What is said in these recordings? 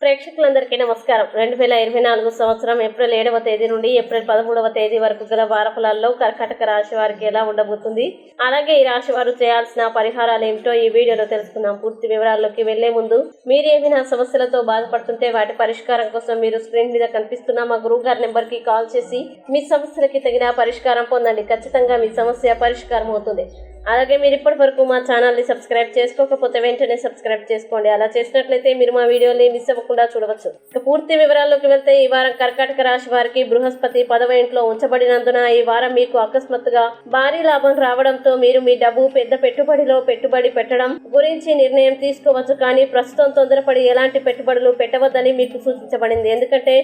ప్రేక్షకులందరికీ నమస్కారం. 2024 సంవత్సరం ఏప్రిల్ 7వ తేదీ నుండి ఏప్రిల్ 13వ తేదీ వరకు గల వారఫలాల్లో కర్కాటక రాశి వారికి ఎలా ఉండబోతుంది, అలాగే ఈ రాశి వారు చేయాల్సిన పరిహారాలు ఏమిటో ఈ వీడియోలో తెలుసుకుందాం. పూర్తి వివరాల్లోకి వెళ్లే ముందు మీరు ఏమైనా సమస్యలతో బాధపడుతుంటే వాటి పరిష్కారం కోసం మీరు స్క్రీన్ మీద కనిపిస్తున్న మా గురువు గారి నెంబర్ కి కాల్ చేసి మీ సమస్యలకి తగిన పరిష్కారం పొందండి. ఖచ్చితంగా మీ సమస్య పరిష్కారం అవుతుంది. అలాగే మీరు ఇప్పటి వరకు మా ఛానల్ని సబ్స్క్రైబ్ చేసుకోకపోతే వెంటనే సబ్స్క్రైబ్ చేసుకోండి. అలా చేసినట్లయితే మీరు మా వీడియోని మిస్ అవ్వకుండా చూడవచ్చు. పూర్తి వివరాల్లోకి వెళ్తే ఈ వారం కర్కాటక రాశి వారికి బృహస్పతి 10వ ఇంట్లో ఉంచబడినందున ఈ వారం మీకు అకస్మాత్తుగా భారీ లాభం రావడంతో మీరు మీ డబ్బు పెద్ద పెట్టుబడిలో పెట్టుబడి పెట్టడం గురించి నిర్ణయం తీసుకోవచ్చు. కానీ ప్రస్తుతం తొందరపడి ఎలాంటి పెట్టుబడులు పెట్టవద్దని మీకు సూచించబడింది. ఎందుకంటే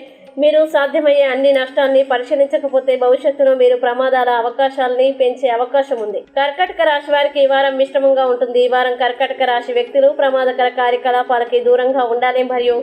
మీరు సాధ్యమయ్యే అన్ని నష్టాన్ని పరిశీలించకపోతే భవిష్యత్తులో మీరు ప్రమాదాల అవకాశాలని పెంచే అవకాశం ఉంది. కర్కాటక రాశి వారికి ఈ వారం మిశ్రమంగా ఉంటుంది. ఈ వారం కర్కాటక రాశి వ్యక్తులు ప్రమాదకర కార్యకలాపాలకి దూరంగా ఉండాలి మరియు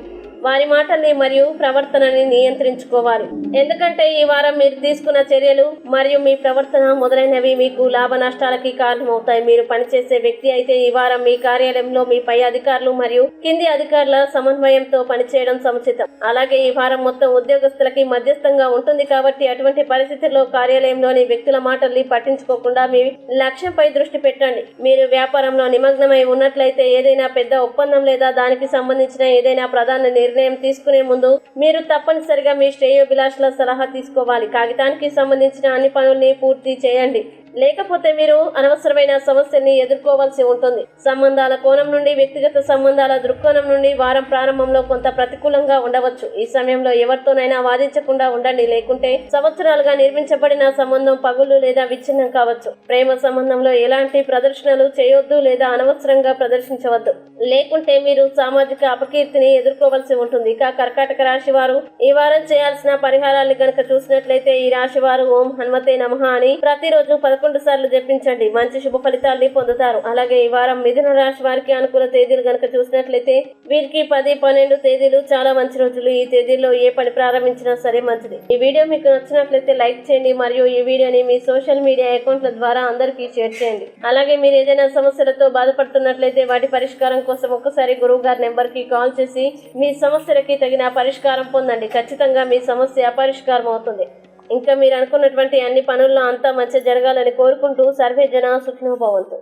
వారి మాటల్ని మరియు ప్రవర్తనని నియంత్రించుకోవాలి. ఎందుకంటే ఈ వారం మీరు తీసుకున్న చర్యలు మరియు మీ ప్రవర్తన మొదలైనవి మీకు లాభ నష్టాలకి కారణమవుతాయి. మీరు పనిచేసే వ్యక్తి అయితే ఈ వారం మీ కార్యాలయంలో మీ పై అధికారులు మరియు కింది అధికారుల సమన్వయంతో పనిచేయడం సముచితం. అలాగే ఈ వారం మొత్తం ఉద్యోగస్తులకి మధ్యస్థంగా ఉంటుంది కాబట్టి అటువంటి పరిస్థితుల్లో కార్యాలయంలోని వ్యక్తుల మాటల్ని పట్టించుకోకుండా మీ లక్ష్యంపై దృష్టి పెట్టండి. మీరు వ్యాపారంలో నిమగ్నమై ఉన్నట్లయితే ఏదైనా పెద్ద ఒప్పందం లేదా దానికి సంబంధించిన ఏదైనా ప్రధాన నిర్ణయం తీసుకునే ముందు మీరు తప్పనిసరిగా మీ శ్రేయోభిలాషుల సలహా తీసుకోవాలి. కాగితానికి సంబంధించిన అన్ని పనుల్ని పూర్తి చేయండి, లేకపోతే మీరు అనవసరమైన సమస్యల్ని ఎదుర్కోవాల్సి ఉంటుంది. సంబంధాల కోణం నుండి వ్యక్తిగత సంబంధాల దృక్కోణం నుండి వారం ప్రారంభంలో కొంత ప్రతికూలంగా ఉండవచ్చు. ఈ సమయంలో ఎవరితోనైనా వాదించకుండా ఉండండి, లేకుంటే సంవత్సరాలుగా నిర్మించబడిన సంబంధం పగులు లేదా విచ్ఛిన్నం కావచ్చు. ప్రేమ సంబంధంలో ఎలాంటి ప్రదర్శనలు చేయొద్దు లేదా అనవసరంగా ప్రదర్శించవద్దు, లేకుంటే మీరు సామాజిక అపకీర్తిని ఎదుర్కోవాల్సి ఉంటుంది. ఇక కర్కాటక రాశి వారు ఈ వారం చేయాల్సిన పరిహారాన్ని గనక చూసినట్లయితే ఈ రాశి వారు ఓం హనుమతే నమః అని ప్రతిరోజు 11 సార్లు జపించండి. మంచి శుభ ఫలితాల్ని పొందుతారు. అలాగే ఈ వారం మిథున రాశి వారికి అనుకూల తేదీలు గనక చూసినట్లయితే వీరికి 10, 12 తేదీలు చాలా మంచి రోజులు. ఈ తేదీల్లో ఏ పని ప్రారంభించినా సరే మంచిది. ఈ వీడియో మీకు నచ్చినట్లయితే లైక్ చేయండి మరియు ఈ వీడియోని మీ సోషల్ మీడియా అకౌంట్ల ద్వారా అందరికీ షేర్ చేయండి. అలాగే మీరు ఏదైనా సమస్యలతో బాధపడుతున్నట్లయితే వాటి పరిష్కారం కోసం ఒక్కసారి గురువు గారి నెంబర్ కి కాల్ చేసి మీ సమస్యలకి తగిన పరిష్కారం పొందండి. ఖచ్చితంగా మీ సమస్య పరిష్కారం అవుతుంది. ఇంకా మీరు అనుకున్నటువంటి అన్ని పనుల్లో అంతా మంచి జరగాలని కోరుకుంటూ సర్వే జన సుఖినో భవంతు.